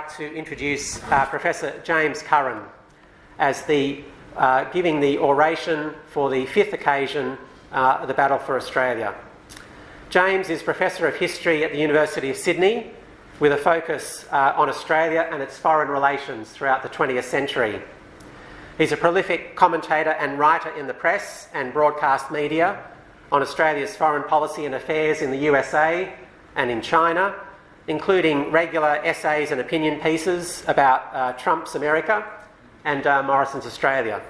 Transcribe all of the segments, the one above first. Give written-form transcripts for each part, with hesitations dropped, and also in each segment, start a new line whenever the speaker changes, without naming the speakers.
like to introduce Professor James Curran as giving the oration for the 5th occasion of the Battle for Australia. James is Professor of History at the University of Sydney with a focus on Australia and its foreign relations throughout the 20th century. He's a prolific commentator and writer in the press and broadcast media on Australia's foreign policy and affairs in the USA and in China, including regular essays and opinion pieces about Trump's America and Morrison's Australia.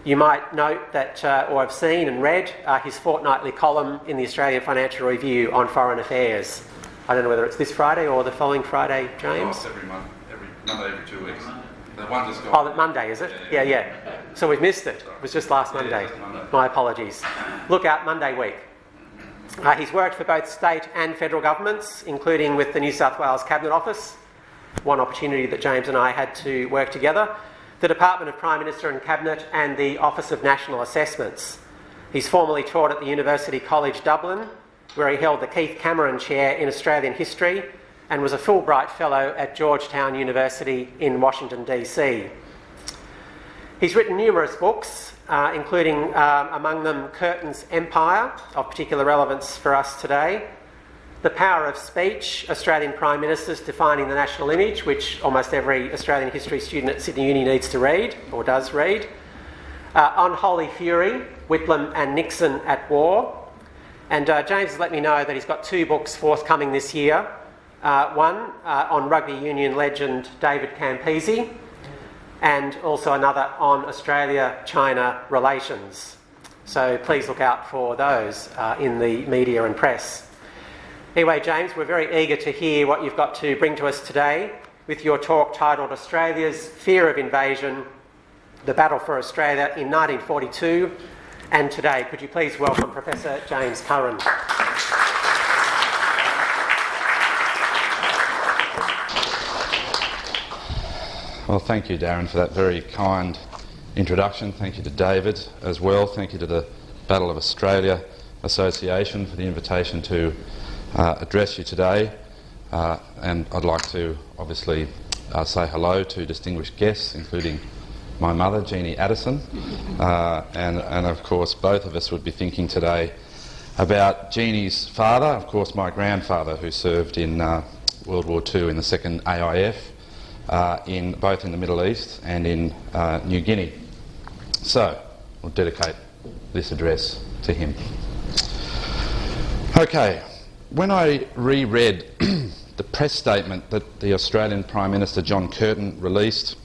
You might note that, or have seen and read, his fortnightly column in the Australian Financial Review on foreign affairs. I don't know whether it's this Friday or the following Friday, James?
Oh, it's every month, every Monday, every 2 weeks. The one just
gone. Oh, Monday, is it? Yeah. So we've missed it. It was just last Monday.
Monday.
My apologies. Look out Monday week. He's worked for both state and federal governments, including with the New South Wales Cabinet Office, one opportunity that James and I had to work together, the Department of Prime Minister and Cabinet, and the Office of National Assessments. He's formerly taught at the University College Dublin, where he held the Keith Cameron Chair in Australian History and was a Fulbright Fellow at Georgetown University in Washington, DC. He's written numerous books, including among them Curtin's Empire, of particular relevance for us today, The Power of Speech, Australian Prime Ministers Defining the National Image, which almost every Australian history student at Sydney Uni needs to read, or does read, Unholy Fury, Whitlam and Nixon at War. And James has let me know that he's got 2 books forthcoming this year, one on rugby union legend David Campese, and also another on Australia-China relations. So please look out for those in the media and press. Anyway, James, we're very eager to hear what you've got to bring to us today with your talk titled Australia's Fear of Invasion, the Battle for Australia in 1942 and Today. Could you please welcome Professor James Curran.
Well, thank you, Darren, for that very kind introduction. Thank you to David as well. Thank you to the Battle of Australia Association for the invitation to address you today. And I'd like to obviously say hello to distinguished guests, including my mother, Jeannie Addison, and of course both of us would be thinking today about Jeannie's father, of course my grandfather, who served in World War II in the 2nd AIF, both in the Middle East and in New Guinea. So we'll dedicate this address to him. Okay, when I reread the press statement that the Australian Prime Minister John Curtin released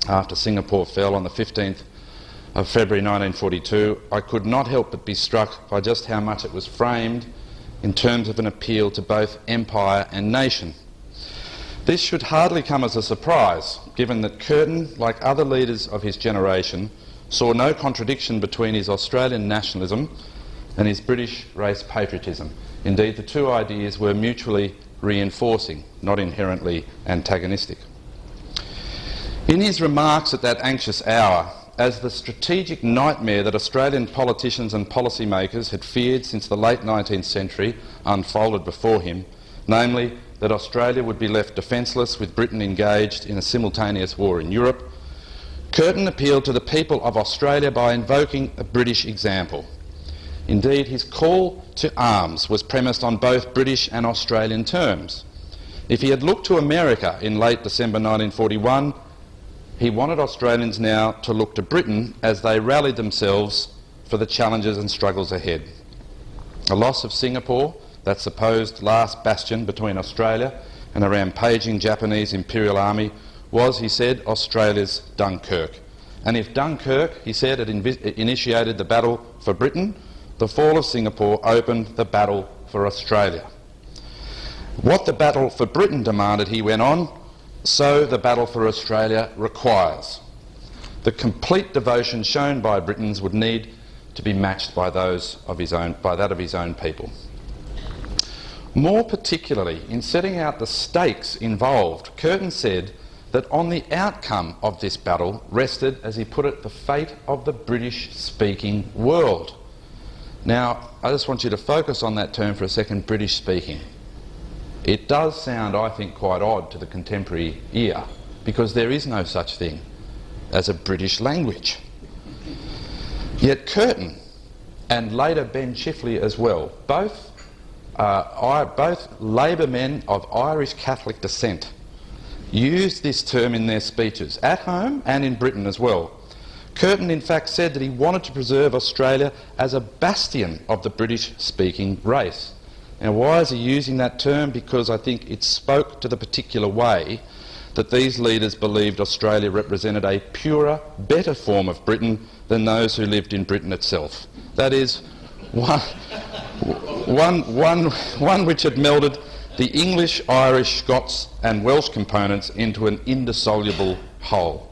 after Singapore fell on the 15th of February 1942, I could not help but be struck by just how much it was framed in terms of an appeal to both empire and nation. This should hardly come as a surprise, given that Curtin, like other leaders of his generation, saw no contradiction between his Australian nationalism and his British race patriotism. Indeed, the 2 ideas were mutually reinforcing, not inherently antagonistic. In his remarks at that anxious hour, as the strategic nightmare that Australian politicians and policymakers had feared since the late 19th century unfolded before him, namely that Australia would be left defenceless with Britain engaged in a simultaneous war in Europe, Curtin appealed to the people of Australia by invoking a British example. Indeed, his call to arms was premised on both British and Australian terms. If he had looked to America in late December 1941, he wanted Australians now to look to Britain as they rallied themselves for the challenges and struggles ahead. The loss of Singapore, that supposed last bastion between Australia and a rampaging Japanese Imperial Army, was, he said, Australia's Dunkirk. And if Dunkirk, he said, had initiated the battle for Britain, the fall of Singapore opened the battle for Australia. What the battle for Britain demanded, he went on, so the battle for Australia requires. The complete devotion shown by Britons would need to be matched by that of his own people. More particularly, in setting out the stakes involved, Curtin said that on the outcome of this battle rested, as he put it, the fate of the British-speaking world. Now, I just want you to focus on that term for a second, British-speaking. It does sound, I think, quite odd to the contemporary ear, because there is no such thing as a British language. Yet Curtin, and later Ben Chifley as well, both Labor men of Irish Catholic descent, used this term in their speeches, at home and in Britain as well. Curtin in fact said that he wanted to preserve Australia as a bastion of the British-speaking race. Now, why is he using that term? Because I think it spoke to the particular way that these leaders believed Australia represented a purer, better form of Britain than those who lived in Britain itself. That is, one which had melded the English, Irish, Scots and Welsh components into an indissoluble whole.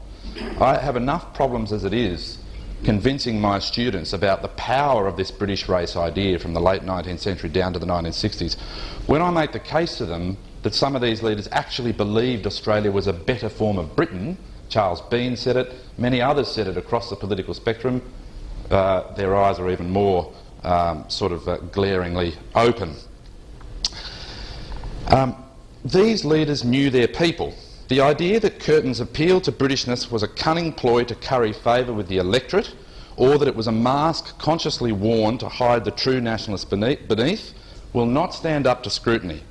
I have enough problems as it is convincing my students about the power of this British race idea from the late 19th century down to the 1960s. When I make the case to them that some of these leaders actually believed Australia was a better form of Britain, Charles Bean said it, many others said it across the political spectrum, their eyes are even more glaringly open. These leaders knew their people. The idea that Curtin's appeal to Britishness was a cunning ploy to curry favour with the electorate, or that it was a mask consciously worn to hide the true nationalists beneath, will not stand up to scrutiny.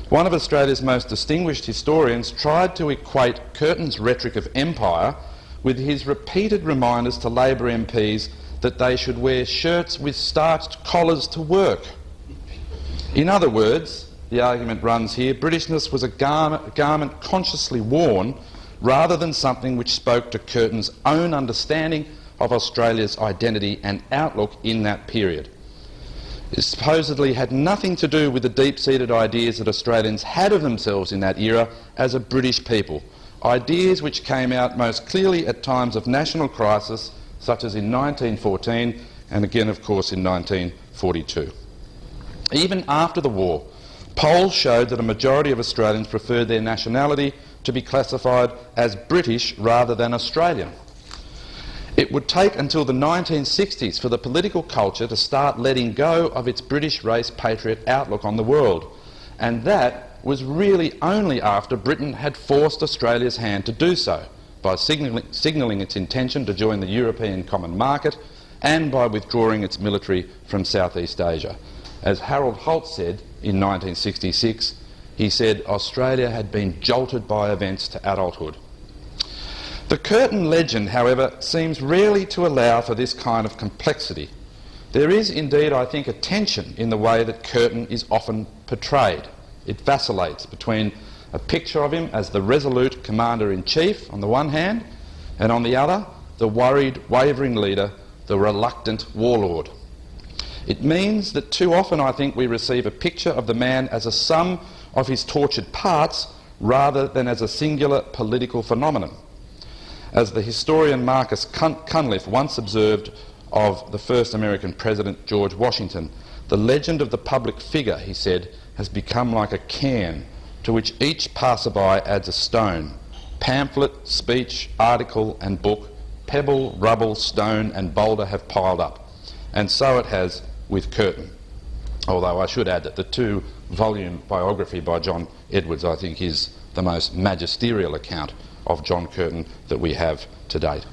One of Australia's most distinguished historians tried to equate Curtin's rhetoric of empire with his repeated reminders to Labor MPs that they should wear shirts with starched collars to work. In other words, the argument runs here, Britishness was a garment consciously worn rather than something which spoke to Curtin's own understanding of Australia's identity and outlook in that period. It supposedly had nothing to do with the deep-seated ideas that Australians had of themselves in that era as a British people, ideas which came out most clearly at times of national crisis, such as in 1914 and again, of course, in 1942. Even after the war, polls showed that a majority of Australians preferred their nationality to be classified as British rather than Australian. It would take until the 1960s for the political culture to start letting go of its British race patriot outlook on the world, and that was really only after Britain had forced Australia's hand to do so, by signalling its intention to join the European Common Market and by withdrawing its military from Southeast Asia. As Harold Holt said in 1966, he said Australia had been jolted by events to adulthood. The Curtin legend, however, seems rarely to allow for this kind of complexity. There is indeed, I think, a tension in the way that Curtin is often portrayed. It vacillates between a picture of him as the resolute commander-in-chief on the one hand, and on the other, the worried, wavering leader, the reluctant warlord. It means that too often, I think, we receive a picture of the man as a sum of his tortured parts rather than as a singular political phenomenon. As the historian Marcus Cunliffe once observed of the first American president, George Washington, the legend of the public figure, he said, has become like a cairn to which each passerby adds a stone. Pamphlet, speech, article and book, pebble, rubble, stone and boulder have piled up. And so it has with Curtin. Although I should add that the two-volume biography by John Edwards, I think, is the most magisterial account of John Curtin that we have to date.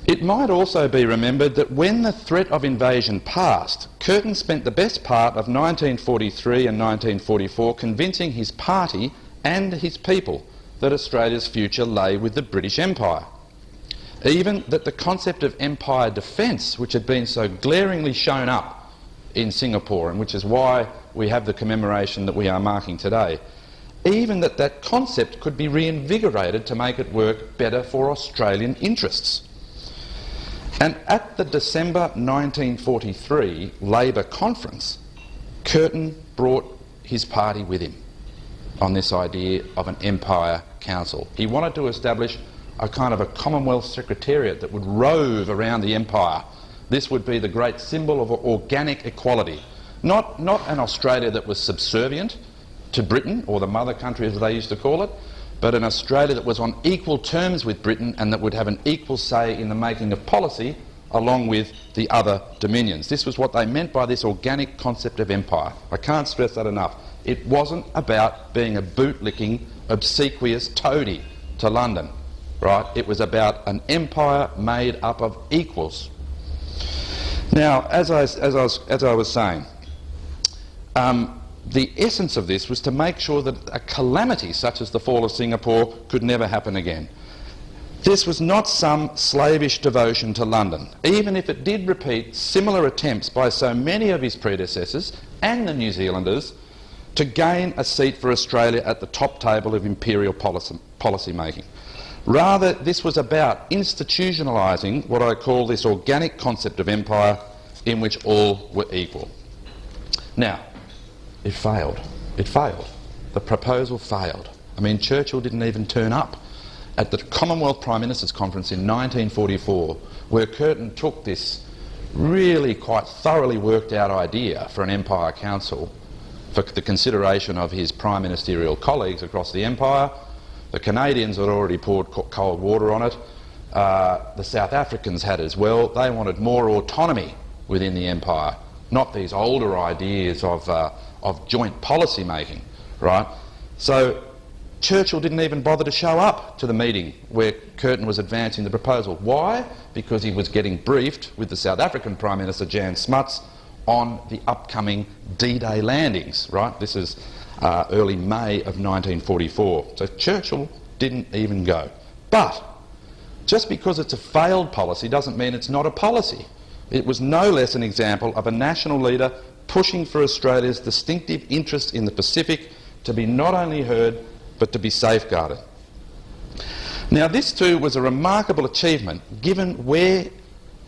It might also be remembered that when the threat of invasion passed, Curtin spent the best part of 1943 and 1944 convincing his party and his people that Australia's future lay with the British Empire. Even that the concept of empire defence, which had been so glaringly shown up in Singapore, and which is why we have the commemoration that we are marking today, even that concept could be reinvigorated to make it work better for Australian interests. And at the December 1943 Labor conference, Curtin brought his party with him on this idea of an empire council. He wanted to establish a kind of a Commonwealth Secretariat that would rove around the empire. This would be the great symbol of organic equality, not an Australia that was subservient to Britain, or the mother country as they used to call it, but an Australia that was on equal terms with Britain and that would have an equal say in the making of policy along with the other dominions. This was what they meant by this organic concept of empire. I can't stress that enough. It wasn't about being a bootlicking, obsequious toady to London, right? It was about an empire made up of equals. Now, as I was saying, the essence of this was to make sure that a calamity such as the fall of Singapore could never happen again. This was not some slavish devotion to London, even if it did repeat similar attempts by so many of his predecessors and the New Zealanders to gain a seat for Australia at the top table of imperial policy making. Rather, this was about institutionalising what I call this organic concept of empire in which all were equal. Now, it failed. It failed. The proposal failed. I mean, Churchill didn't even turn up at the Commonwealth Prime Minister's Conference in 1944, where Curtin took this really quite thoroughly worked out idea for an Empire Council for the consideration of his prime ministerial colleagues across the Empire. The Canadians had already poured cold water on it. The South Africans had as well. They wanted more autonomy within the Empire, not these older ideas of joint policy making, right? So Churchill didn't even bother to show up to the meeting where Curtin was advancing the proposal. Why? Because he was getting briefed with the South African Prime Minister Jan Smuts on the upcoming D-Day landings, right? This is early May of 1944. So Churchill didn't even go. But just because it's a failed policy doesn't mean it's not a policy. It was no less an example of a national leader pushing for Australia's distinctive interest in the Pacific to be not only heard but to be safeguarded. Now, this too was a remarkable achievement given where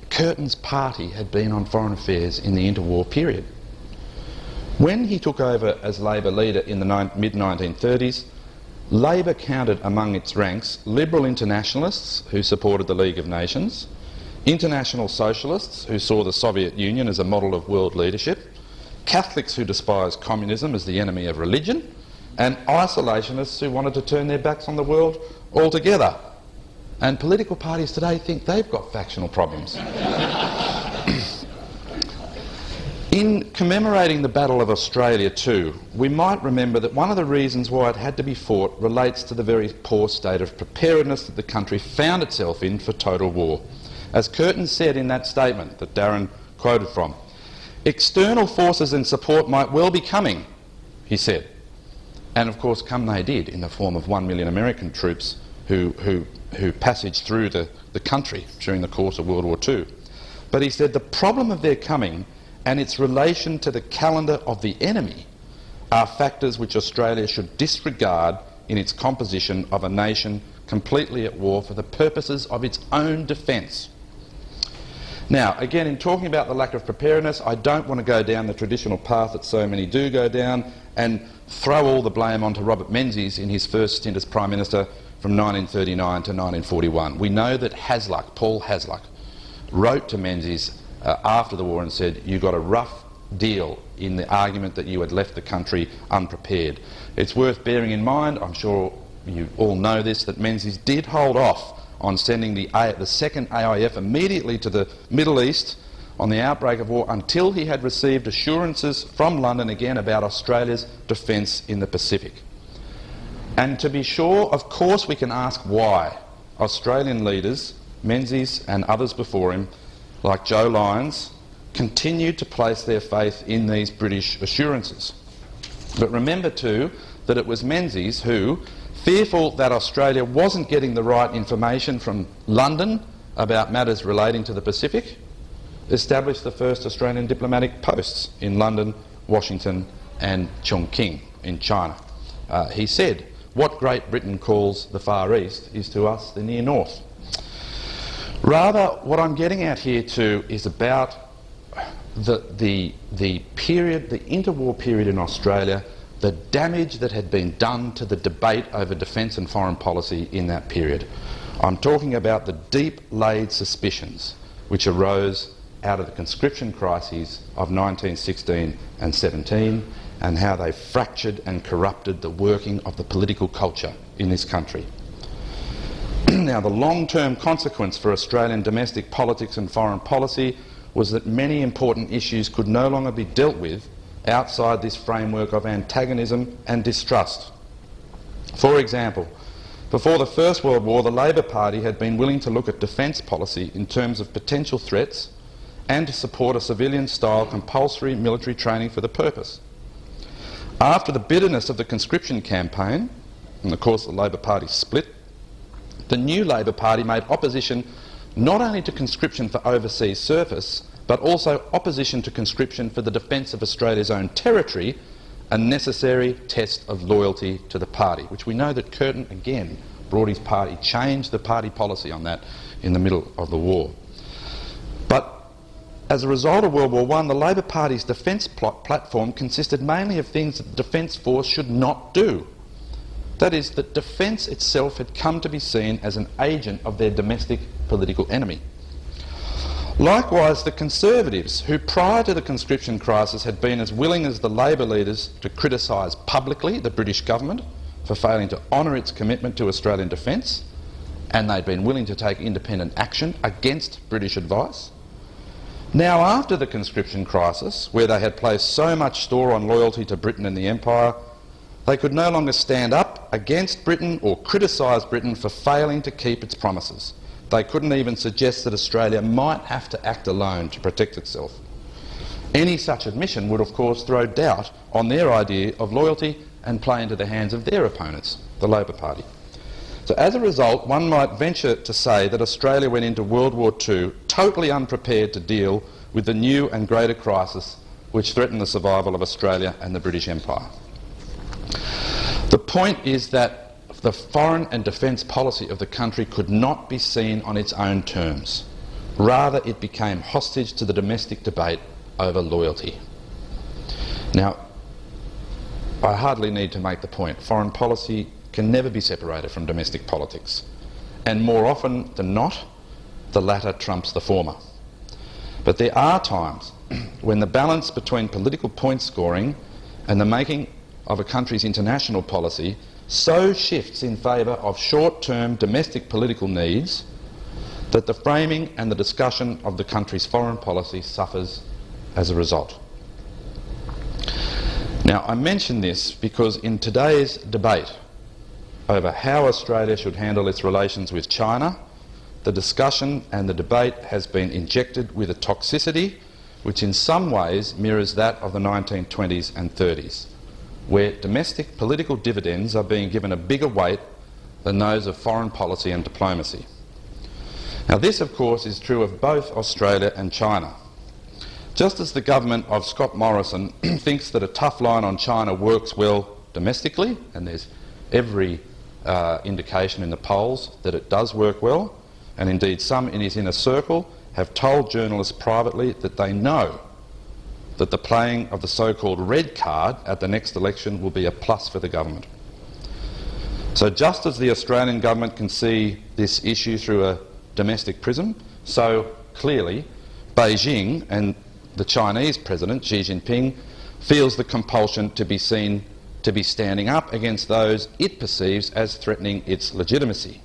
Curtin's party had been on foreign affairs in the interwar period. When he took over as Labor leader in the mid-1930s, Labor counted among its ranks liberal internationalists who supported the League of Nations, international socialists who saw the Soviet Union as a model of world leadership, Catholics who despised communism as the enemy of religion, and isolationists who wanted to turn their backs on the world altogether. And political parties today think they've got factional problems. In commemorating the Battle of Australia too, we might remember that one of the reasons why it had to be fought relates to the very poor state of preparedness that the country found itself in for total war. As Curtin said in that statement that Darren quoted from, external forces and support might well be coming, he said. And of course come they did, in the form of 1 million American troops who passaged through the country during the course of World War II. But he said the problem of their coming and its relation to the calendar of the enemy are factors which Australia should disregard in its composition of a nation completely at war for the purposes of its own defence. Now, again, in talking about the lack of preparedness, I don't want to go down the traditional path that so many do go down and throw all the blame onto Robert Menzies in his first stint as Prime Minister from 1939 to 1941. We know that Paul Hasluck, wrote to Menzies after the war and said, you got a rough deal in the argument that you had left the country unprepared. It's worth bearing in mind, I'm sure you all know this, that Menzies did hold off on sending the second AIF immediately to the Middle East on the outbreak of war until he had received assurances from London again about Australia's defence in the Pacific. And to be sure, of course we can ask why Australian leaders, Menzies and others before him, like Joe Lyons, continued to place their faith in these British assurances. But remember too that it was Menzies who, fearful that Australia wasn't getting the right information from London about matters relating to the Pacific, established the first Australian diplomatic posts in London, Washington and Chongqing in China. He said, what Great Britain calls the Far East is to us the Near North. Rather, what I'm getting at here too is about the period, the interwar period in Australia, the damage that had been done to the debate over defence and foreign policy in that period. I'm talking about the deep-laid suspicions which arose out of the conscription crises of 1916 and 17 and how they fractured and corrupted the working of the political culture in this country. Now, the long-term consequence for Australian domestic politics and foreign policy was that many important issues could no longer be dealt with outside this framework of antagonism and distrust. For example, before the First World War, the Labor Party had been willing to look at defence policy in terms of potential threats and to support a civilian-style compulsory military training for the purpose. After the bitterness of the conscription campaign, and of course the Labor Party split, the new Labor Party made opposition not only to conscription for overseas service, but also opposition to conscription for the defence of Australia's own territory, a necessary test of loyalty to the party, which we know that Curtin again brought his party, changed the party policy on that in the middle of the war. But as a result of World War I, the Labor Party's defence platform consisted mainly of things that the Defence Force should not do. That is, that defence itself had come to be seen as an agent of their domestic political enemy. Likewise, the Conservatives, who prior to the conscription crisis had been as willing as the Labor leaders to criticise publicly the British government for failing to honour its commitment to Australian defence, and they'd been willing to take independent action against British advice, now after the conscription crisis, where they had placed so much store on loyalty to Britain and the Empire, they could no longer stand up against Britain or criticise Britain for failing to keep its promises. They couldn't even suggest that Australia might have to act alone to protect itself. Any such admission would of course throw doubt on their idea of loyalty and play into the hands of their opponents, the Labor Party. So as a result, one might venture to say that Australia went into World War II totally unprepared to deal with the new and greater crisis which threatened the survival of Australia and the British Empire. The point is that the foreign and defence policy of the country could not be seen on its own terms. Rather, it became hostage to the domestic debate over loyalty. Now, I hardly need to make the point. Foreign policy can never be separated from domestic politics. And more often than not, the latter trumps the former. But there are times when the balance between political point scoring and the making of a country's international policy so shifts in favour of short-term domestic political needs that the framing and the discussion of the country's foreign policy suffers as a result. Now, I mention this because in today's debate over how Australia should handle its relations with China, the discussion and the debate has been injected with a toxicity which in some ways mirrors that of the 1920s and 30s, where domestic political dividends are being given a bigger weight than those of foreign policy and diplomacy. Now, this of course is true of both Australia and China. Just as the government of Scott Morrison thinks that a tough line on China works well domestically, and there's every indication in the polls that it does work well, and indeed some in his inner circle have told journalists privately that they know that the playing of the so-called red card at the next election will be a plus for the government. So just as the Australian government can see this issue through a domestic prism, so clearly Beijing and the Chinese President Xi Jinping feels the compulsion to be seen to be standing up against those it perceives as threatening its legitimacy.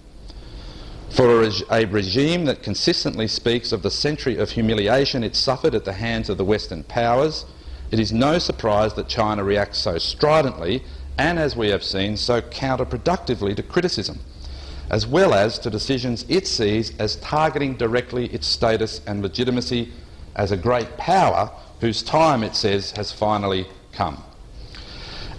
For a regime that consistently speaks of the century of humiliation it suffered at the hands of the Western powers, it is no surprise that China reacts so stridently and, as we have seen, so counterproductively to criticism, as well as to decisions it sees as targeting directly its status and legitimacy as a great power whose time, it says, has finally come.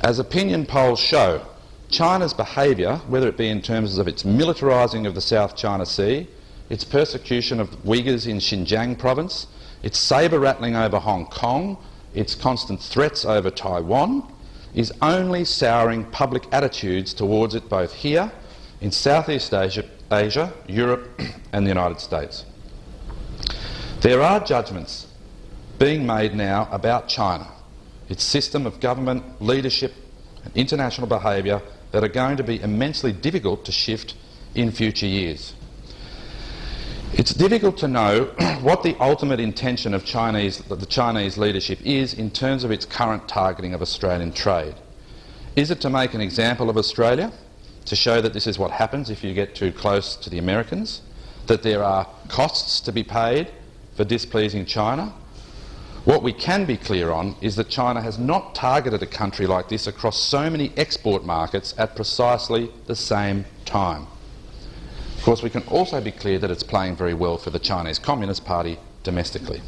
As opinion polls show, China's behaviour, whether it be in terms of its militarising of the South China Sea, its persecution of Uyghurs in Xinjiang province, its sabre-rattling over Hong Kong, its constant threats over Taiwan, is only souring public attitudes towards it both here, in Southeast Asia, Europe and the United States. There are judgments being made now about China, its system of government, leadership and international behaviour that are going to be immensely difficult to shift in future years. It's difficult to know what the ultimate intention of the Chinese leadership is in terms of its current targeting of Australian trade. Is it to make an example of Australia to show that this is what happens if you get too close to the Americans, that there are costs to be paid for displeasing China. What we can be clear on is that China has not targeted a country like this across so many export markets at precisely the same time. Of course, we can also be clear that it's playing very well for the Chinese Communist Party domestically.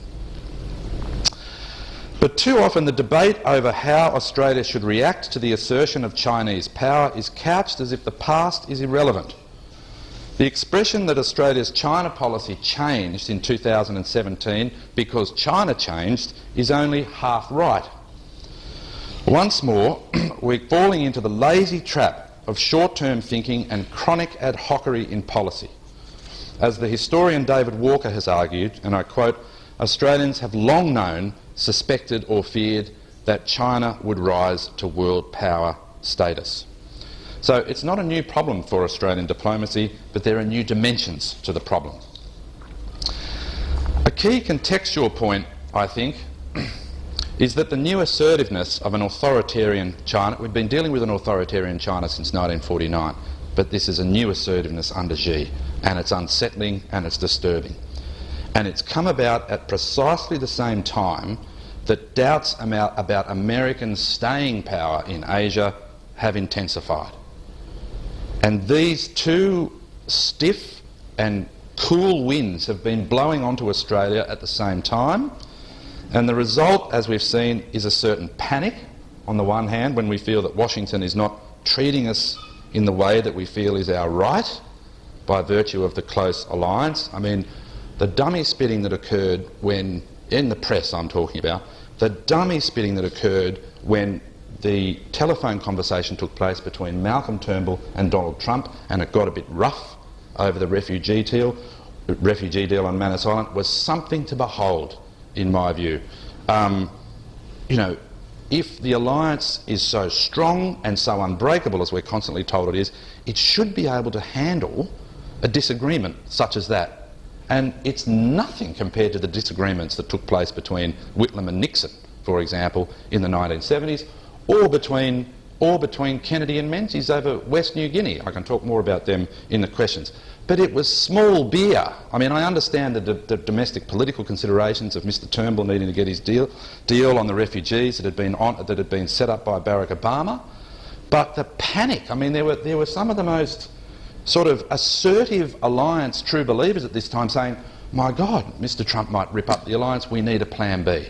But too often the debate over how Australia should react to the assertion of Chinese power is couched as if the past is irrelevant. The expression that Australia's China policy changed in 2017 because China changed is only half right. Once more, we're falling into the lazy trap of short-term thinking and chronic ad hocery in policy. As the historian David Walker has argued, and I quote, "Australians have long known, suspected or feared that China would rise to world power status." So it's not a new problem for Australian diplomacy, but there are new dimensions to the problem. A key contextual point, I think, is that the new assertiveness of an authoritarian China, we've been dealing with an authoritarian China since 1949, but this is a new assertiveness under Xi, and it's unsettling and it's disturbing. And it's come about at precisely the same time that doubts about American staying power in Asia have intensified. And these two stiff and cool winds have been blowing onto Australia at the same time, and the result, as we've seen, is a certain panic on the one hand when we feel that Washington is not treating us in the way that we feel is our right by virtue of the close alliance. I mean, the dummy spitting that occurred when, in the press I'm talking about, the dummy spitting that occurred when the telephone conversation took place between Malcolm Turnbull and Donald Trump, and it got a bit rough over the refugee deal on Manus Island, was something to behold, in my view. You know, if the alliance is so strong and so unbreakable as we're constantly told it is, it should be able to handle a disagreement such as that. And it's nothing compared to the disagreements that took place between Whitlam and Nixon, for example, in the 1970s, or between Kennedy and Menzies over West New Guinea. I can talk more about them in the questions. But it was small beer. I mean, I understand the domestic political considerations of Mr Turnbull needing to get his deal on the refugees that had been set up by Barack Obama. But the panic, I mean, there were some of the most sort of assertive alliance true believers at this time saying, my God, Mr Trump might rip up the alliance, we need a plan B.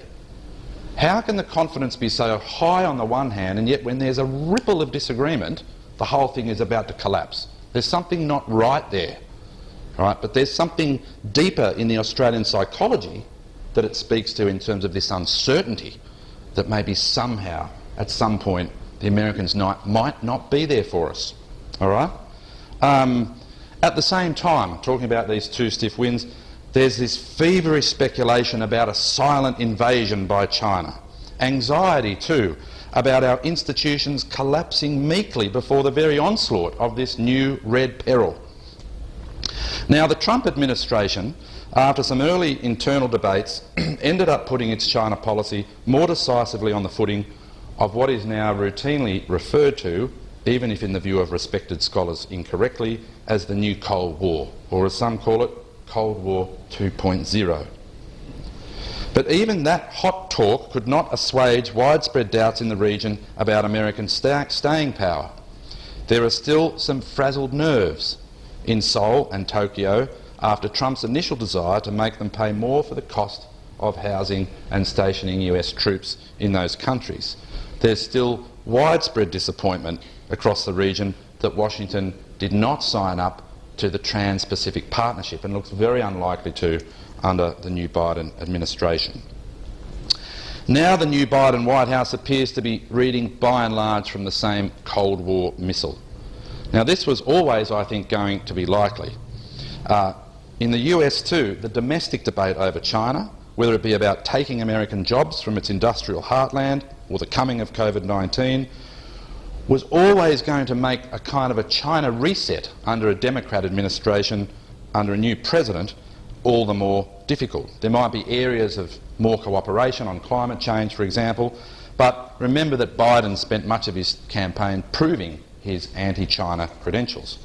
How can the confidence be so high on the one hand, and yet when there's a ripple of disagreement, the whole thing is about to collapse? There's something not right there, right? But there's something deeper in the Australian psychology that it speaks to in terms of this uncertainty that maybe somehow, at some point, the Americans might not be there for us, all right? At the same time, talking about these two stiff winds, there's this feverish speculation about a silent invasion by China. Anxiety, too, about our institutions collapsing meekly before the very onslaught of this new red peril. Now, the Trump administration, after some early internal debates, ended up putting its China policy more decisively on the footing of what is now routinely referred to, even if in the view of respected scholars incorrectly, as the new Cold War, or as some call it, Cold War 2.0. But even that hot talk could not assuage widespread doubts in the region about American staying power. There are still some frazzled nerves in Seoul and Tokyo after Trump's initial desire to make them pay more for the cost of housing and stationing US troops in those countries. There's still widespread disappointment across the region that Washington did not sign up to the Trans-Pacific Partnership and looks very unlikely to under the new Biden administration. Now the new Biden White House appears to be reading by and large from the same Cold War missile. Now this was always, I think, going to be likely. In the US too, the domestic debate over China, whether it be about taking American jobs from its industrial heartland or the coming of COVID-19, was always going to make a kind of a China reset under a Democrat administration, under a new president, all the more difficult. There might be areas of more cooperation on climate change, for example, but remember that Biden spent much of his campaign proving his anti-China credentials.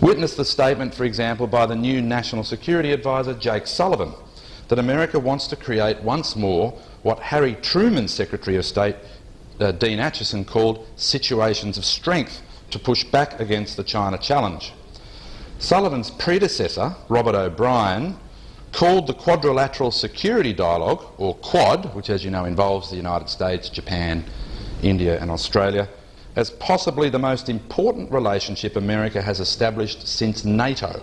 Witness the statement, for example, by the new National Security Advisor Jake Sullivan, that America wants to create once more what Harry Truman's Secretary of State, Dean Acheson, called situations of strength to push back against the China challenge. Sullivan's predecessor, Robert O'Brien, called the Quadrilateral Security Dialogue, or Quad, which as you know involves the United States, Japan, India and Australia, as possibly the most important relationship America has established since NATO.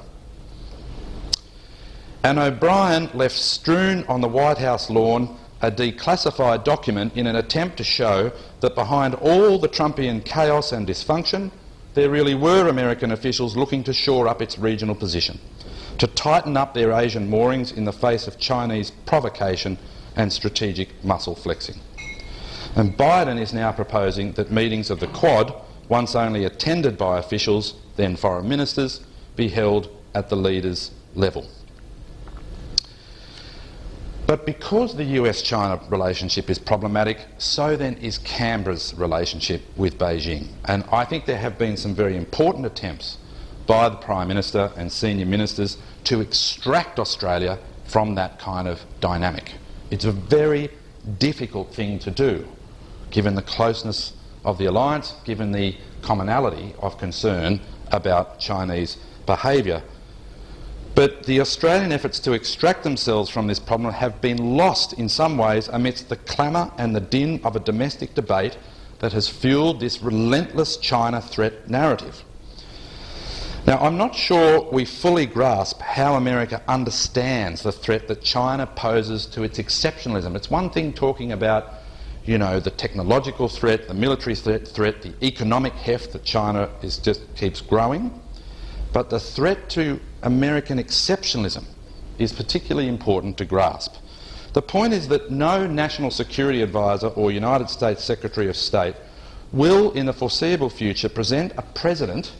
And O'Brien left strewn on the White House lawn a declassified document in an attempt to show that behind all the Trumpian chaos and dysfunction, there really were American officials looking to shore up its regional position, to tighten up their Asian moorings in the face of Chinese provocation and strategic muscle flexing. And Biden is now proposing that meetings of the Quad, once only attended by officials, then foreign ministers, be held at the leaders' level. But because the US-China relationship is problematic, so then is Canberra's relationship with Beijing. And I think there have been some very important attempts by the Prime Minister and senior ministers to extract Australia from that kind of dynamic. It's a very difficult thing to do, given the closeness of the alliance, given the commonality of concern about Chinese behaviour. But the Australian efforts to extract themselves from this problem have been lost in some ways amidst the clamour and the din of a domestic debate that has fuelled this relentless China threat narrative. Now, I'm not sure we fully grasp how America understands the threat that China poses to its exceptionalism. It's one thing talking about, you know, the technological threat, the military threat, the economic heft that China keeps growing, but the threat to American exceptionalism is particularly important to grasp. The point is that no National Security Advisor or United States Secretary of State will, in the foreseeable future, present a president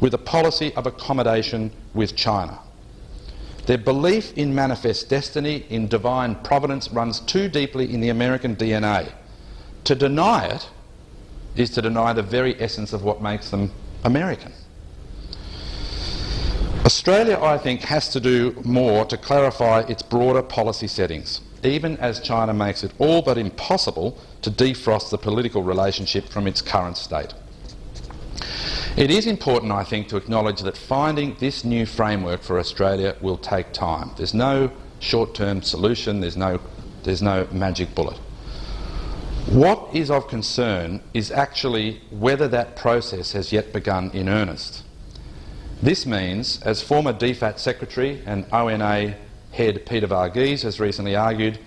with a policy of accommodation with China. Their belief in manifest destiny, in divine providence, runs too deeply in the American DNA. To deny it is to deny the very essence of what makes them American. Australia, I think, has to do more to clarify its broader policy settings, even as China makes it all but impossible to defrost the political relationship from its current state. It is important, I think, to acknowledge that finding this new framework for Australia will take time. There's no short-term solution, there's no magic bullet. What is of concern is actually whether that process has yet begun in earnest. This means, as former DFAT Secretary and ONA head Peter Varghese has recently argued,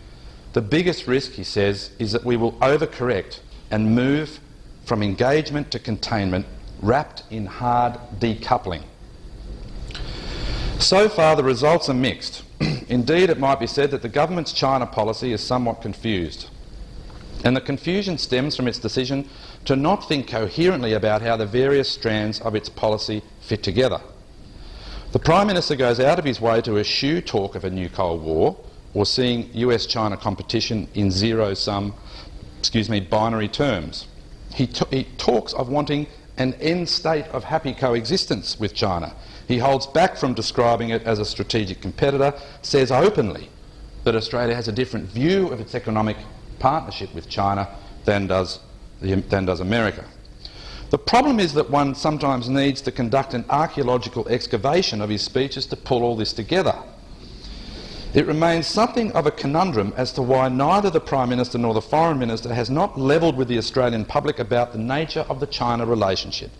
the biggest risk, he says, is that we will overcorrect and move from engagement to containment wrapped in hard decoupling. So far the results are mixed. Indeed, it might be said that the government's China policy is somewhat confused. And the confusion stems from its decision to not think coherently about how the various strands of its policy fit together. The Prime Minister goes out of his way to eschew talk of a new Cold War or seeing US-China competition in zero-sum, binary terms. He talks of wanting an end state of happy coexistence with China. He holds back from describing it as a strategic competitor, says openly that Australia has a different view of its economic partnership with China than does America. The problem is that one sometimes needs to conduct an archaeological excavation of his speeches to pull all this together. It remains something of a conundrum as to why neither the Prime Minister nor the Foreign Minister has not levelled with the Australian public about the nature of the China relationship,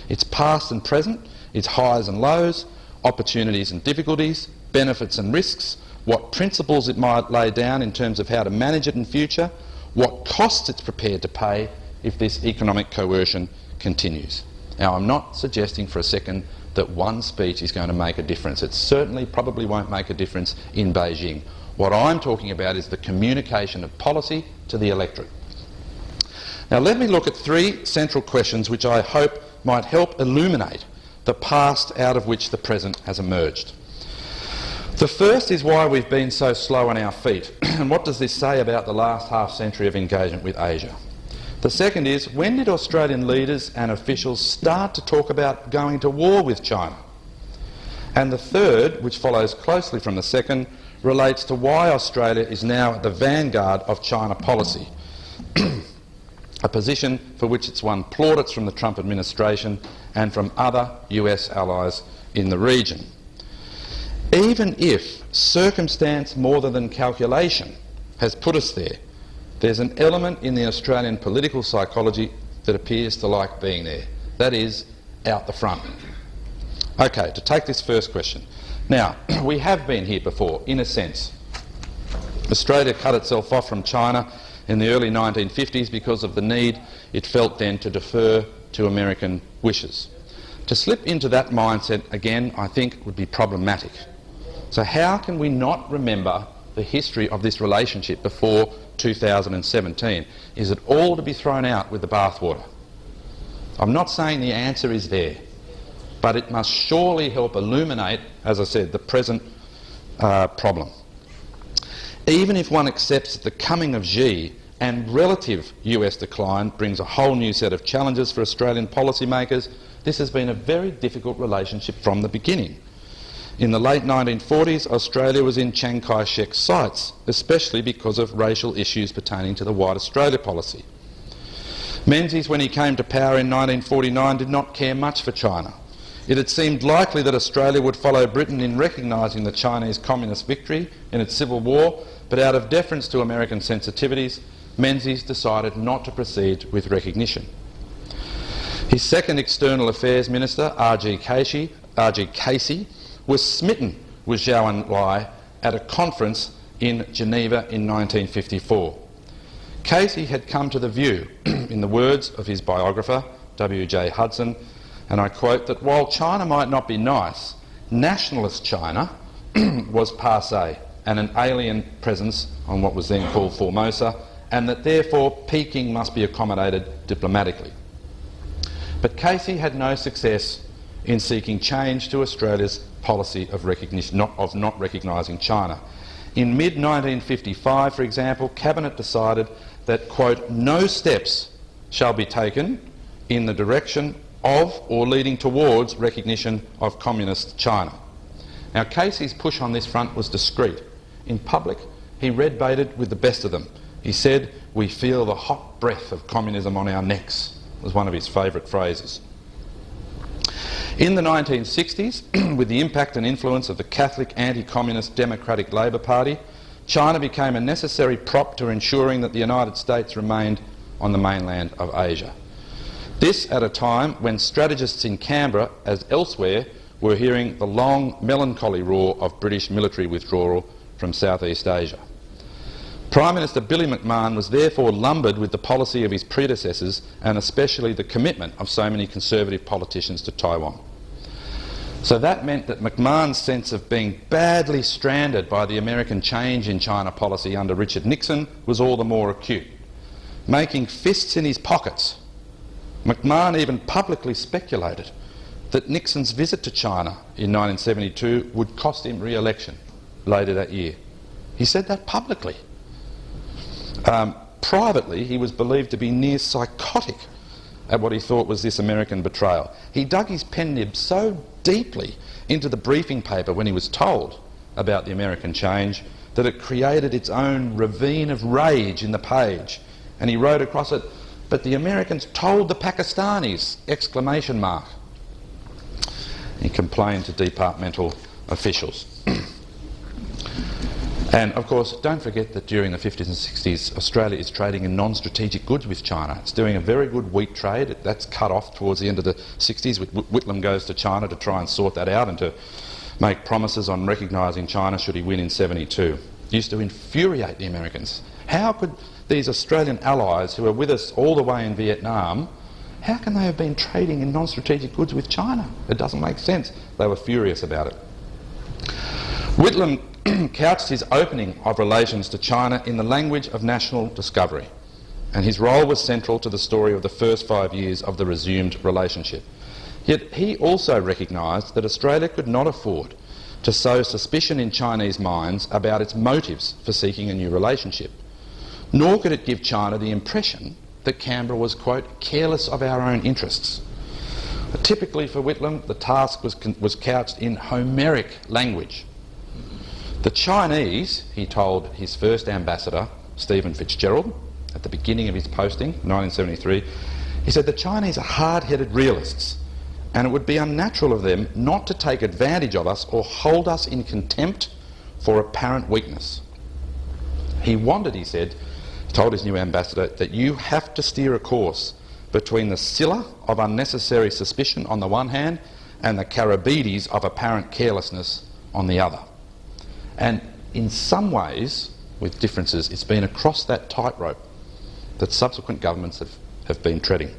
its past and present, its highs and lows, opportunities and difficulties, benefits and risks, what principles it might lay down in terms of how to manage it in future, what costs it's prepared to pay if this economic coercion continues. Now, I'm not suggesting for a second that one speech is going to make a difference. It certainly probably won't make a difference in Beijing. What I'm talking about is the communication of policy to the electorate. Now, let me look at three central questions which I hope might help illuminate the past out of which the present has emerged. The first is why we've been so slow on our feet, and what does this say about the last half-century of engagement with Asia? The second is, when did Australian leaders and officials start to talk about going to war with China? And the third, which follows closely from the second, relates to why Australia is now at the vanguard of China policy, a position for which it's won plaudits from the Trump administration and from other US allies in the region. Even if circumstance more than calculation has put us there, there's an element in the Australian political psychology that appears to like being there. That is, out the front. Okay, to take this first question. Now, we have been here before, in a sense. Australia cut itself off from China in the early 1950s because of the need it felt then to defer to American wishes. To slip into that mindset again, I think, would be problematic. So how can we not remember the history of this relationship before 2017? Is it all to be thrown out with the bathwater? I'm not saying the answer is there, but it must surely help illuminate, as I said, the present problem. Even if one accepts that the coming of Xi and relative US decline brings a whole new set of challenges for Australian policymakers, this has been a very difficult relationship from the beginning. In the late 1940s, Australia was in Chiang Kai-shek's sights, especially because of racial issues pertaining to the White Australia policy. Menzies, when he came to power in 1949, did not care much for China. It had seemed likely that Australia would follow Britain in recognising the Chinese communist victory in its civil war, but out of deference to American sensitivities, Menzies decided not to proceed with recognition. His second External Affairs Minister, R.G. Casey, was smitten with Zhou Enlai at a conference in Geneva in 1954. Casey had come to the view, in the words of his biographer, W.J. Hudson, and I quote, that while China might not be nice, nationalist China was passé and an alien presence on what was then called Formosa, and that therefore Peking must be accommodated diplomatically. But Casey had no success in seeking change to Australia's policy of recognition, not recognising China. In mid-1955, for example, Cabinet decided that, quote, no steps shall be taken in the direction of or leading towards recognition of communist China. Now, Casey's push on this front was discreet. In public, he red-baited with the best of them. He said, "We feel the hot breath of communism on our necks," was one of his favourite phrases. In the 1960s, with the impact and influence of the Catholic anti-communist Democratic Labour Party, China became a necessary prop to ensuring that the United States remained on the mainland of Asia. This at a time when strategists in Canberra, as elsewhere, were hearing the long, melancholy roar of British military withdrawal from Southeast Asia. Prime Minister Billy McMahon was therefore lumbered with the policy of his predecessors, and especially the commitment of so many Conservative politicians to Taiwan. So that meant that McMahon's sense of being badly stranded by the American change in China policy under Richard Nixon was all the more acute. Making fists in his pockets, McMahon even publicly speculated that Nixon's visit to China in 1972 would cost him re-election later that year. He said that publicly. Privately, he was believed to be near psychotic at what he thought was this American betrayal. He dug his pen nib so deeply into the briefing paper when he was told about the American change that it created its own ravine of rage in the page, and he wrote across it, "But the Americans told the Pakistanis!" exclamation mark. He complained to departmental officials. And of course, don't forget that during the 50s and 60s, Australia is trading in non-strategic goods with China. It's doing a very good wheat trade. That's cut off towards the end of the 60s. Whitlam goes to China to try and sort that out and to make promises on recognising China should he win in 72. It used to infuriate the Americans. How could these Australian allies who are with us all the way in Vietnam, how can they have been trading in non-strategic goods with China? It doesn't make sense. They were furious about it. Whitlam couched his opening of relations to China in the language of national discovery, and his role was central to the story of the first 5 years of the resumed relationship. Yet he also recognised that Australia could not afford to sow suspicion in Chinese minds about its motives for seeking a new relationship, nor could it give China the impression that Canberra was, quote, careless of our own interests. Typically for Whitlam, the task was couched in Homeric language. The Chinese, he told his first ambassador, Stephen Fitzgerald, at the beginning of his posting, 1973, he said, the Chinese are hard-headed realists, and it would be unnatural of them not to take advantage of us or hold us in contempt for apparent weakness. He wanted, he said, told his new ambassador, that you have to steer a course between the Scylla of unnecessary suspicion on the one hand and the Carabides of apparent carelessness on the other. And in some ways, with differences, it's been across that tightrope that subsequent governments have been treading.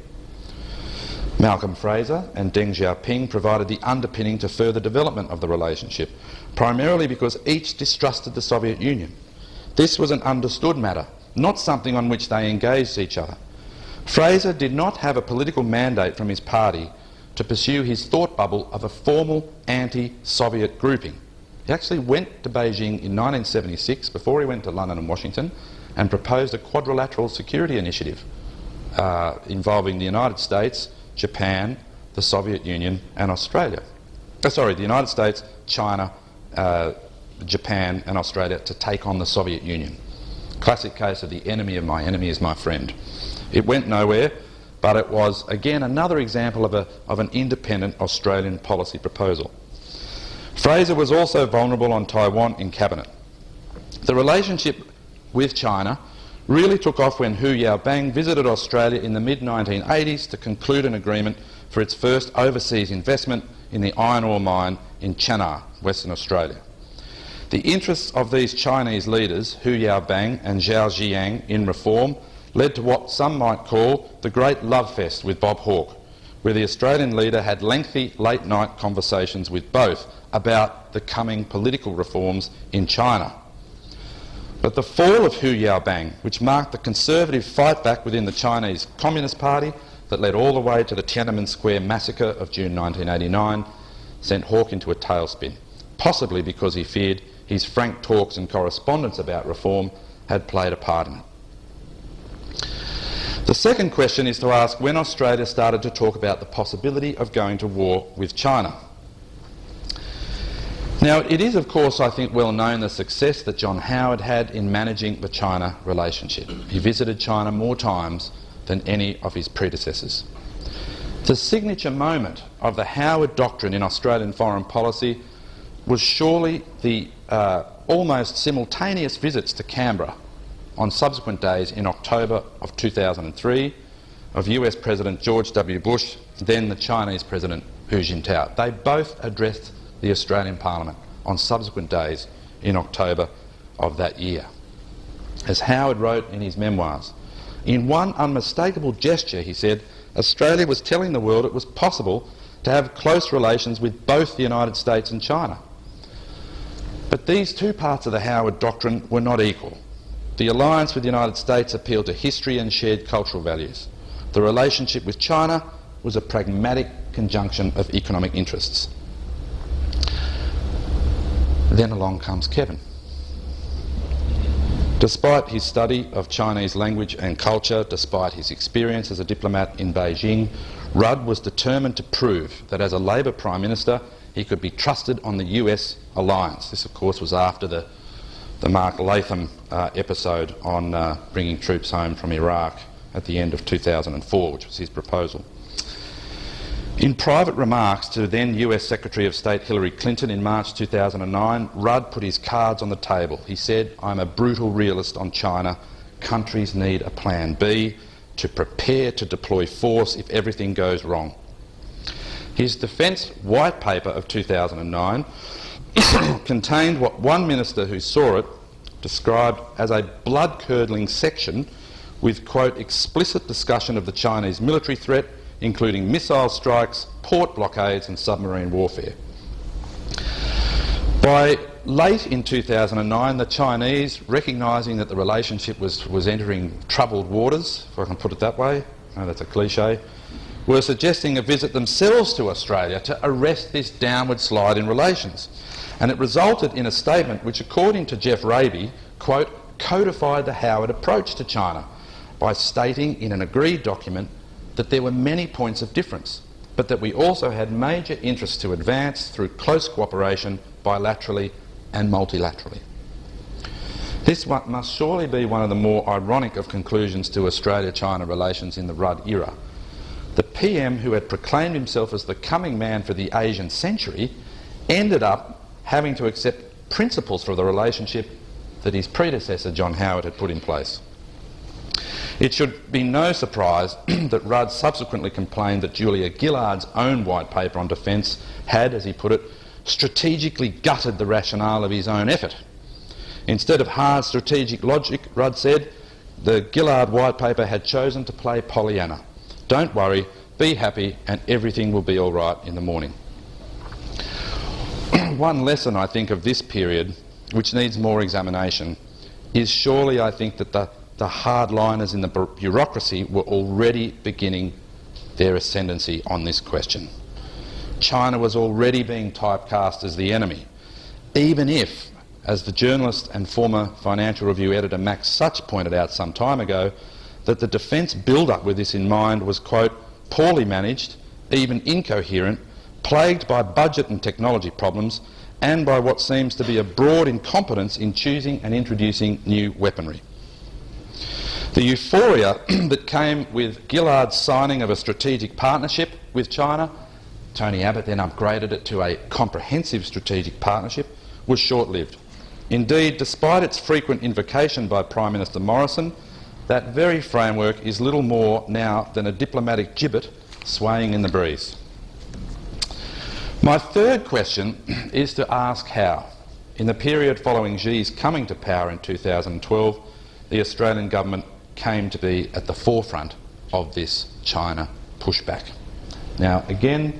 Malcolm Fraser and Deng Xiaoping provided the underpinning to further development of the relationship, primarily because each distrusted the Soviet Union. This was an understood matter, not something on which they engaged each other. Fraser did not have a political mandate from his party to pursue his thought bubble of a formal anti-Soviet grouping. He actually went to Beijing in 1976, before he went to London and Washington, and proposed a quadrilateral security initiative involving the United States, Japan, the Soviet Union and Australia. The United States, China, Japan and Australia to take on the Soviet Union. Classic case of the enemy of my enemy is my friend. It went nowhere, but it was again another example of an independent Australian policy proposal. Fraser was also vulnerable on Taiwan in cabinet. The relationship with China really took off when Hu Yaobang visited Australia in the mid-1980s to conclude an agreement for its first overseas investment in the iron ore mine in Channar, Western Australia. The interests of these Chinese leaders, Hu Yaobang and Zhao Ziyang, in reform led to what some might call the Great Lovefest with Bob Hawke, where the Australian leader had lengthy late-night conversations with both about the coming political reforms in China. But the fall of Hu Yaobang, which marked the conservative fight back within the Chinese Communist Party that led all the way to the Tiananmen Square massacre of June 1989, sent Hawke into a tailspin, possibly because he feared his frank talks and correspondence about reform had played a part in it. The second question is to ask when Australia started to talk about the possibility of going to war with China. Now, it is, of course, I think, well known the success that John Howard had in managing the China relationship. He visited China more times than any of his predecessors. The signature moment of the Howard Doctrine in Australian foreign policy was surely the almost simultaneous visits to Canberra on subsequent days in October of 2003 of US President George W. Bush, then the Chinese President Hu Jintao. They both addressed the Australian Parliament on subsequent days in October of that year. As Howard wrote in his memoirs, in one unmistakable gesture, he said, Australia was telling the world it was possible to have close relations with both the United States and China. But these two parts of the Howard Doctrine were not equal. The alliance with the United States appealed to history and shared cultural values. The relationship with China was a pragmatic conjunction of economic interests. Then along comes Kevin. Despite his study of Chinese language and culture, despite his experience as a diplomat in Beijing, Rudd was determined to prove that as a Labor Prime Minister he could be trusted on the US alliance. This, of course, was after the Mark Latham episode on bringing troops home from Iraq at the end of 2004, which was his proposal. In private remarks to then US Secretary of State Hillary Clinton in March 2009, Rudd put his cards on the table. He said, I'm a brutal realist on China. Countries need a plan B to prepare to deploy force if everything goes wrong. His defence white paper of 2009 contained what one minister who saw it described as a blood-curdling section with, quote, explicit discussion of the Chinese military threat, including missile strikes, port blockades and submarine warfare. By late in 2009, the Chinese, recognising that the relationship was entering troubled waters, if I can put it that way, I know that's a cliche, were suggesting a visit themselves to Australia to arrest this downward slide in relations. And it resulted in a statement which, according to Jeff Raby, quote, codified the Howard approach to China, by stating in an agreed document that there were many points of difference, but that we also had major interests to advance through close cooperation bilaterally and multilaterally. This must surely be one of the more ironic of conclusions to Australia-China relations in the Rudd era. The PM, who had proclaimed himself as the coming man for the Asian century, ended up having to accept principles for the relationship that his predecessor John Howard had put in place. It should be no surprise that Rudd subsequently complained that Julia Gillard's own white paper on defence had, as he put it, strategically gutted the rationale of his own effort. Instead of hard strategic logic, Rudd said, the Gillard white paper had chosen to play Pollyanna. Don't worry, be happy, and everything will be all right in the morning. One lesson, I think, of this period, which needs more examination, is surely, I think, that the hardliners in the bureaucracy were already beginning their ascendancy on this question. China was already being typecast as the enemy, even if, as the journalist and former Financial Review editor Max Such pointed out some time ago, that the defence build-up with this in mind was, quote, poorly managed, even incoherent, plagued by budget and technology problems, and by what seems to be a broad incompetence in choosing and introducing new weaponry. The euphoria that came with Gillard's signing of a strategic partnership with China, Tony Abbott then upgraded it to a comprehensive strategic partnership, was short-lived. Indeed, despite its frequent invocation by Prime Minister Morrison, that very framework is little more now than a diplomatic gibbet swaying in the breeze. My third question is to ask how, in the period following Xi's coming to power in 2012, the Australian government came to be at the forefront of this China pushback. Now, again,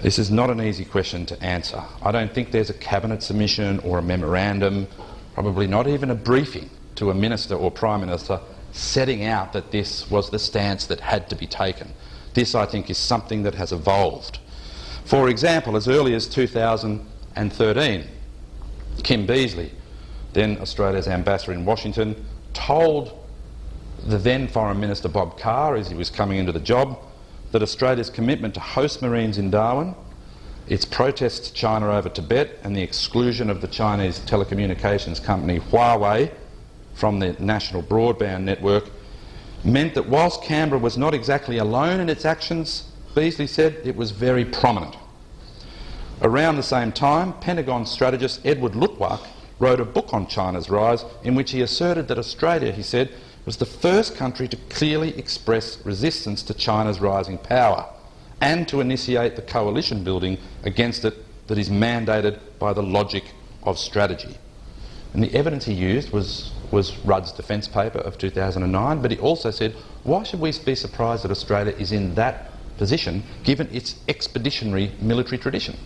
this is not an easy question to answer. I don't think there's a cabinet submission or a memorandum, probably not even a briefing to a minister or prime minister setting out that this was the stance that had to be taken. This, I think, is something that has evolved. For example, as early as 2013, Kim Beazley, then Australia's ambassador in Washington, told the then Foreign Minister Bob Carr, as he was coming into the job, that Australia's commitment to host Marines in Darwin, its protests to China over Tibet, and the exclusion of the Chinese telecommunications company Huawei from the national broadband network meant that whilst Canberra was not exactly alone in its actions, Beazley said it was very prominent. Around the same time, Pentagon strategist Edward Lutwak wrote a book on China's rise in which he asserted that Australia, he said, was the first country to clearly express resistance to China's rising power and to initiate the coalition building against it that is mandated by the logic of strategy. And the evidence he used was Rudd's defence paper of 2009, but he also said, why should we be surprised that Australia is in that position given its expeditionary military tradition?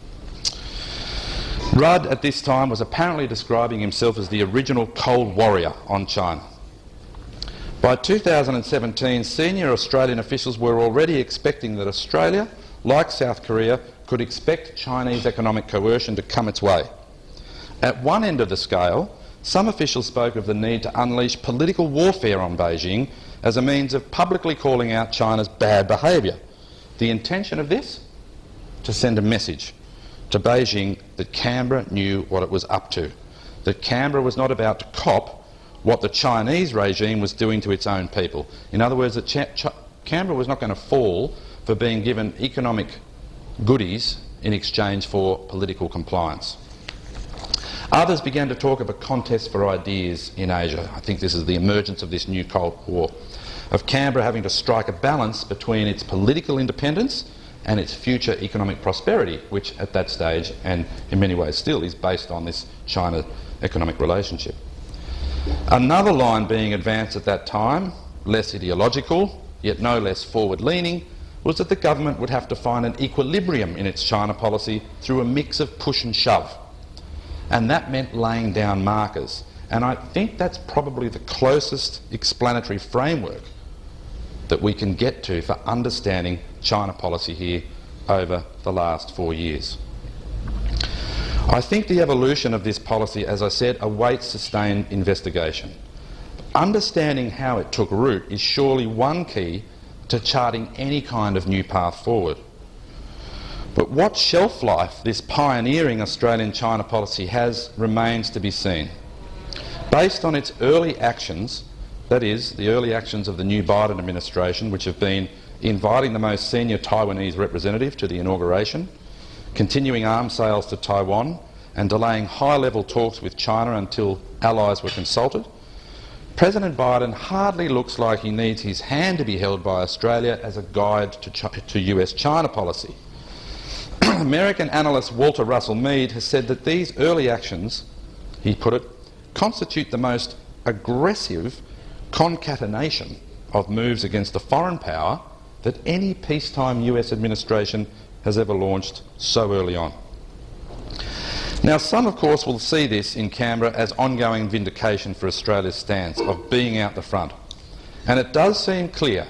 Rudd at this time was apparently describing himself as the original Cold Warrior on China. By 2017, senior Australian officials were already expecting that Australia, like South Korea, could expect Chinese economic coercion to come its way. At one end of the scale, some officials spoke of the need to unleash political warfare on Beijing as a means of publicly calling out China's bad behaviour. The intention of this? To send a message to Beijing that Canberra knew what it was up to, that Canberra was not about to cop what the Chinese regime was doing to its own people. In other words, that Canberra was not going to fall for being given economic goodies in exchange for political compliance. Others began to talk of a contest for ideas in Asia. I think this is the emergence of this new Cold War, of Canberra having to strike a balance between its political independence and its future economic prosperity, which at that stage, and in many ways still, is based on this China economic relationship. Another line being advanced at that time, less ideological, yet no less forward-leaning, was that the government would have to find an equilibrium in its China policy through a mix of push and shove. And that meant laying down markers. And I think that's probably the closest explanatory framework that we can get to for understanding China policy here over the last 4 years. I think the evolution of this policy, as I said, awaits sustained investigation. understanding how it took root is surely one key to charting any kind of new path forward. But what shelf life this pioneering Australian China policy has remains to be seen. Based on its early actions, that is, the early actions of the new Biden administration, which have been inviting the most senior Taiwanese representative to the inauguration, continuing arms sales to Taiwan, and delaying high-level talks with China until allies were consulted, President Biden hardly looks like he needs his hand to be held by Australia as a guide to US-China policy. American analyst Walter Russell Mead has said that these early actions, he put it, constitute the most aggressive concatenation of moves against a foreign power that any peacetime US administration has ever launched so early on. Now, some, of course, will see this in Canberra as ongoing vindication for Australia's stance of being out the front. And it does seem clear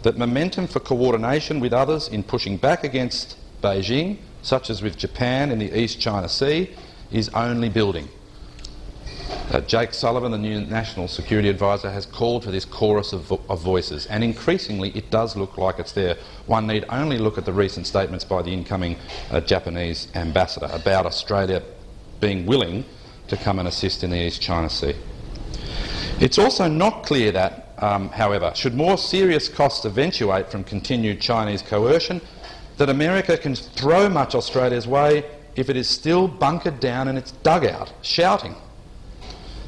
that momentum for coordination with others in pushing back against Beijing, such as with Japan in the East China Sea, is only building. Jake Sullivan, the new National Security Advisor, has called for this chorus of voices, and increasingly it does look like it's there. One need only look at the recent statements by the incoming Japanese ambassador about Australia being willing to come and assist in the East China Sea. It's also not clear that, however, should more serious costs eventuate from continued Chinese coercion, that America can throw much Australia's way if it is still bunkered down in its dugout, shouting.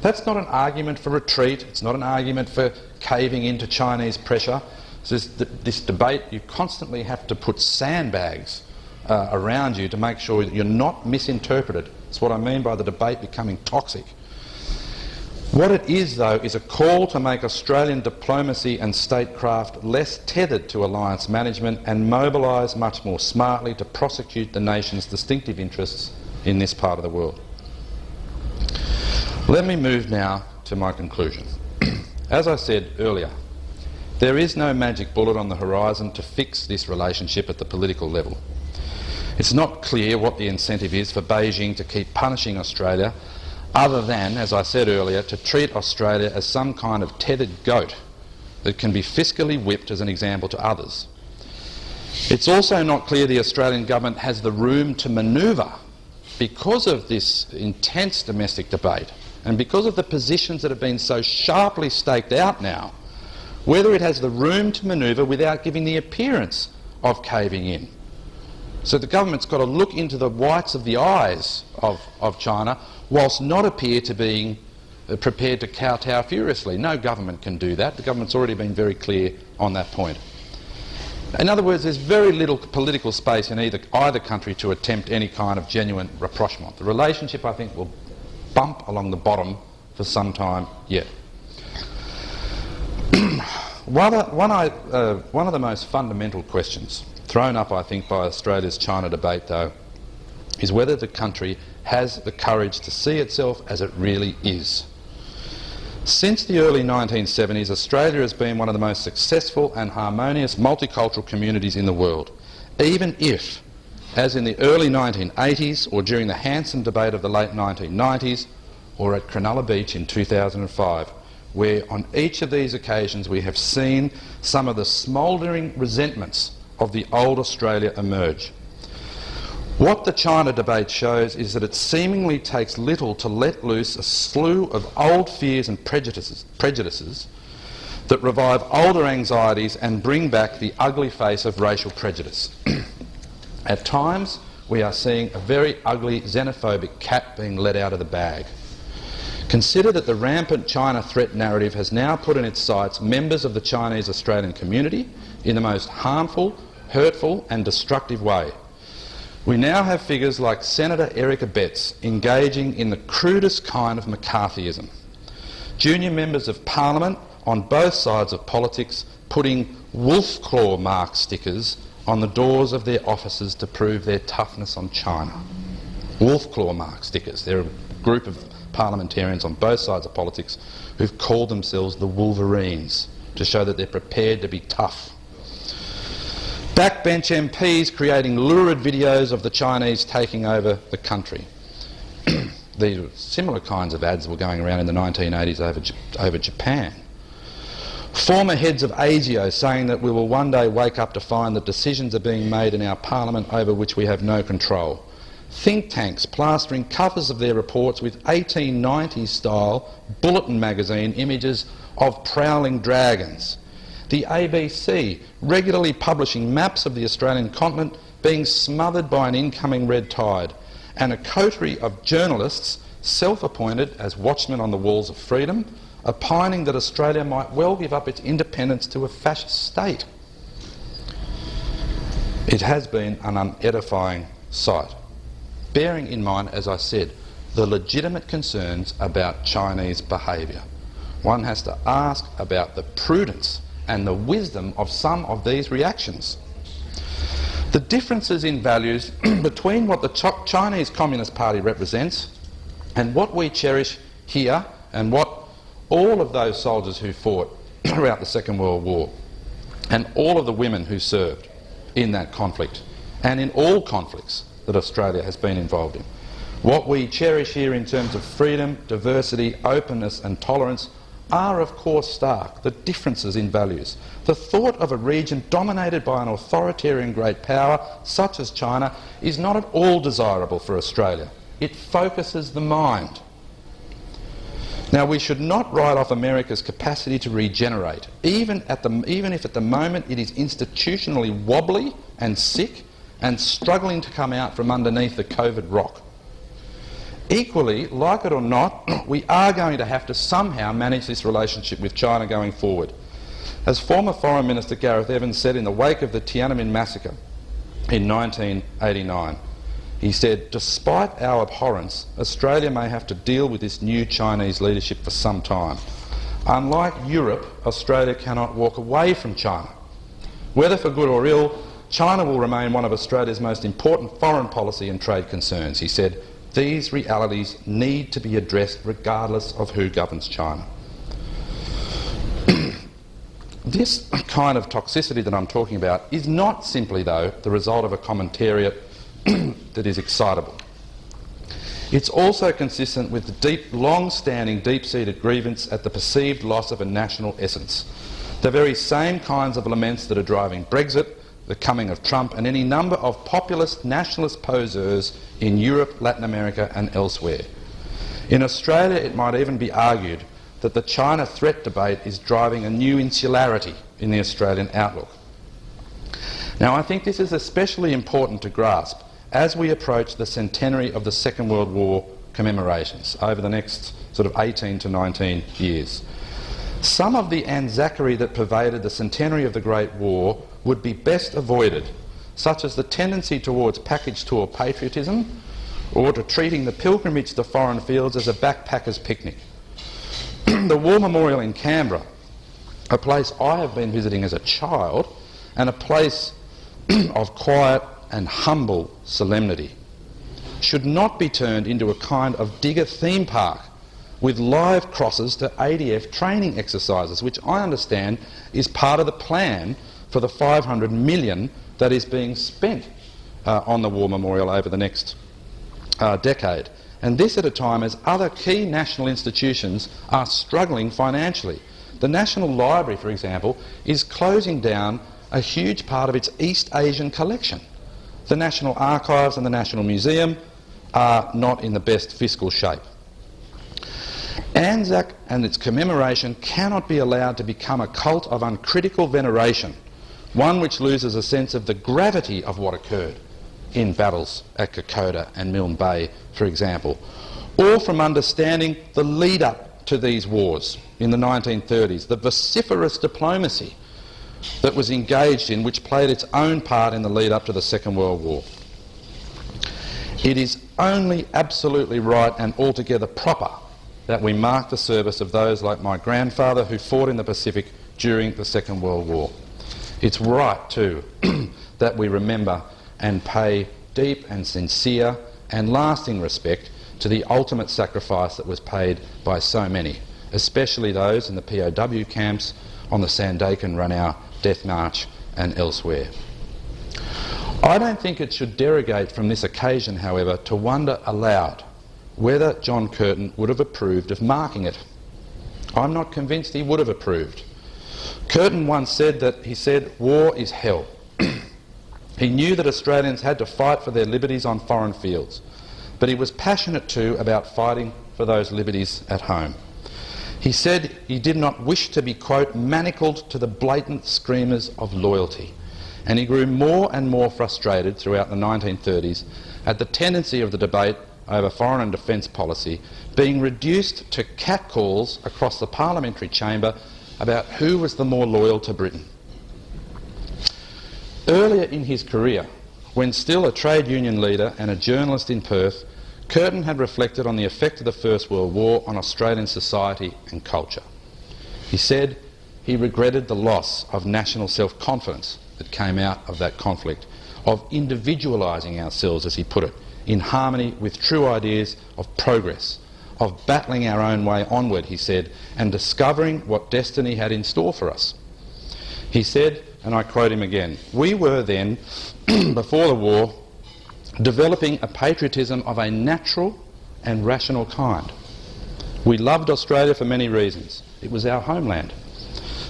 That's not an argument for retreat, it's not an argument for caving into Chinese pressure. This debate, you constantly have to put sandbags around you to make sure that you're not misinterpreted. That's what I mean by the debate becoming toxic. What it is, though, is a call to make Australian diplomacy and statecraft less tethered to alliance management and mobilise much more smartly to prosecute the nation's distinctive interests in this part of the world. Let me move now to my conclusion. As I said earlier, there is no magic bullet on the horizon to fix this relationship at the political level. It's not clear what the incentive is for Beijing to keep punishing Australia, other than, as I said earlier, to treat Australia as some kind of tethered goat that can be fiscally whipped as an example to others. It's also not clear the Australian government has the room to manoeuvre because of this intense domestic debate and because of the positions that have been so sharply staked out now, whether it has the room to manoeuvre without giving the appearance of caving in. So the government's got to look into the whites of the eyes of China whilst not appear to being prepared to kowtow furiously. No government can do that. The government's already been very clear on that point. In other words, there's very little political space in either country to attempt any kind of genuine rapprochement. The relationship, I think, will bump along the bottom for some time yet. One of the most fundamental questions thrown up, I think, by Australia's China debate, though, is whether the country has the courage to see itself as it really is. Since the early 1970s, Australia has been one of the most successful and harmonious multicultural communities in the world, even if, as in the early 1980s or during the Hanson debate of the late 1990s or at Cronulla Beach in 2005, where on each of these occasions we have seen some of the smouldering resentments of the old Australia emerge. What the China debate shows is that it seemingly takes little to let loose a slew of old fears and prejudices that revive older anxieties and bring back the ugly face of racial prejudice. At times, we are seeing a very ugly xenophobic cat being let out of the bag. Consider that the rampant China threat narrative has now put in its sights members of the Chinese Australian community in the most harmful, hurtful and destructive way. We now have figures like Senator Erica Betts engaging in the crudest kind of McCarthyism. Junior members of Parliament on both sides of politics putting wolf claw mark stickers on the doors of their offices to prove their toughness on China. Wolf claw mark stickers. They're a group of parliamentarians on both sides of politics who've called themselves the Wolverines to show that they're prepared to be tough. Backbench MPs creating lurid videos of the Chinese taking over the country. The these similar kinds of ads were going around in the 1980s over Japan. Former heads of ASIO saying that we will one day wake up to find that decisions are being made in our parliament over which we have no control. Think tanks plastering covers of their reports with 1890s-style bulletin magazine images of prowling dragons. The ABC regularly publishing maps of the Australian continent being smothered by an incoming red tide, and a coterie of journalists, self-appointed as watchmen on the walls of freedom, opining that Australia might well give up its independence to a fascist state. It has been an unedifying sight, bearing in mind, as I said, the legitimate concerns about Chinese behaviour. One has to ask about the prudence and the wisdom of some of these reactions. The differences in values between what the Chinese Communist Party represents and what we cherish here, and what all of those soldiers who fought throughout the Second World War and all of the women who served in that conflict and in all conflicts that Australia has been involved in. What we cherish here in terms of freedom, diversity, openness and tolerance are of course stark. The differences in values. The thought of a region dominated by an authoritarian great power such as China is not at all desirable for Australia. It focuses the mind. Now, we should not write off America's capacity to regenerate, even if at the moment it is institutionally wobbly and sick and struggling to come out from underneath the COVID rock. Equally, like it or not, we are going to have to somehow manage this relationship with China going forward. As former Foreign Minister Gareth Evans said in the wake of the Tiananmen massacre in 1989, he said, despite our abhorrence, Australia may have to deal with this new Chinese leadership for some time. Unlike Europe, Australia cannot walk away from China. Whether for good or ill, China will remain one of Australia's most important foreign policy and trade concerns. He said, these realities need to be addressed regardless of who governs China. This kind of toxicity that I'm talking about is not simply, though, the result of a commentariat that is excitable. It's also consistent with the deep, long-standing, deep-seated grievance at the perceived loss of a national essence. The very same kinds of laments that are driving Brexit, the coming of Trump and any number of populist nationalist poseurs in Europe, Latin America and elsewhere. In Australia, it might even be argued that the China threat debate is driving a new insularity in the Australian outlook. Now, I think this is especially important to grasp as we approach the centenary of the Second World War commemorations over the next sort of 18 to 19 years. Some of the Anzacery that pervaded the centenary of the Great War would be best avoided, such as the tendency towards package tour patriotism or to treating the pilgrimage to foreign fields as a backpacker's picnic. The War Memorial in Canberra, a place I have been visiting as a child, and a place of quiet and humble solemnity, should not be turned into a kind of digger theme park with live crosses to ADF training exercises, which I understand is part of the plan for the $500 million that is being spent on the War Memorial over the next decade. And this at a time as other key national institutions are struggling financially. The National Library, for example, is closing down a huge part of its East Asian collection. The National Archives and the National Museum are not in the best fiscal shape. Anzac and its commemoration cannot be allowed to become a cult of uncritical veneration, one which loses a sense of the gravity of what occurred in battles at Kokoda and Milne Bay, for example, or from understanding the lead-up to these wars in the 1930s, the vociferous diplomacy that was engaged in, which played its own part in the lead-up to the Second World War. It is only absolutely right and altogether proper that we mark the service of those like my grandfather who fought in the Pacific during the Second World War. It's right, too, that we remember and pay deep and sincere and lasting respect to the ultimate sacrifice that was paid by so many, especially those in the POW camps, on the Sandakan-Ranau Death March and elsewhere. I don't think it should derogate from this occasion, however, to wonder aloud whether John Curtin would have approved of marking it. I'm not convinced he would have approved. Curtin once said that, he said, war is hell. He knew that Australians had to fight for their liberties on foreign fields, but he was passionate too about fighting for those liberties at home. He said he did not wish to be, quote, manacled to the blatant screamers of loyalty, and he grew more and more frustrated throughout the 1930s at the tendency of the debate over foreign and defence policy being reduced to catcalls across the parliamentary chamber about who was the more loyal to Britain. Earlier in his career, when still a trade union leader and a journalist in Perth, Curtin had reflected on the effect of the First World War on Australian society and culture. He said he regretted the loss of national self-confidence that came out of that conflict, of individualising ourselves, as he put it, in harmony with true ideas of progress, of battling our own way onward, he said, and discovering what destiny had in store for us. He said, and I quote him again, "We were then, before the war, developing a patriotism of a natural and rational kind. We loved Australia for many reasons. It was our homeland.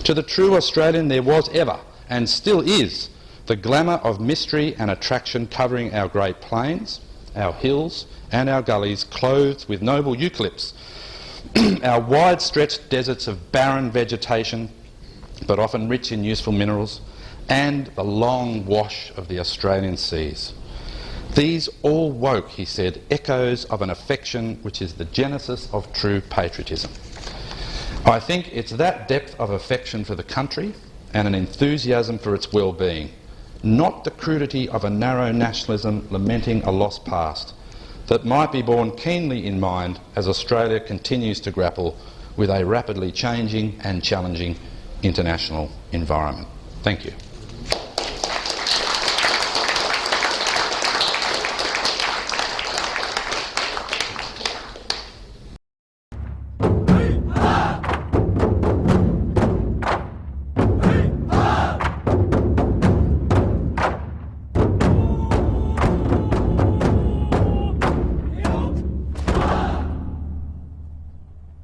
To the true Australian there was ever, and still is, the glamour of mystery and attraction covering our great plains, our hills and our gullies clothed with noble eucalypts, our wide-stretched deserts of barren vegetation but often rich in useful minerals, and the long wash of the Australian seas. These all woke," he said, "echoes of an affection which is the genesis of true patriotism." I think it's that depth of affection for the country and an enthusiasm for its well-being, not the crudity of a narrow nationalism lamenting a lost past, that might be borne keenly in mind as Australia continues to grapple with a rapidly changing and challenging international environment. Thank you.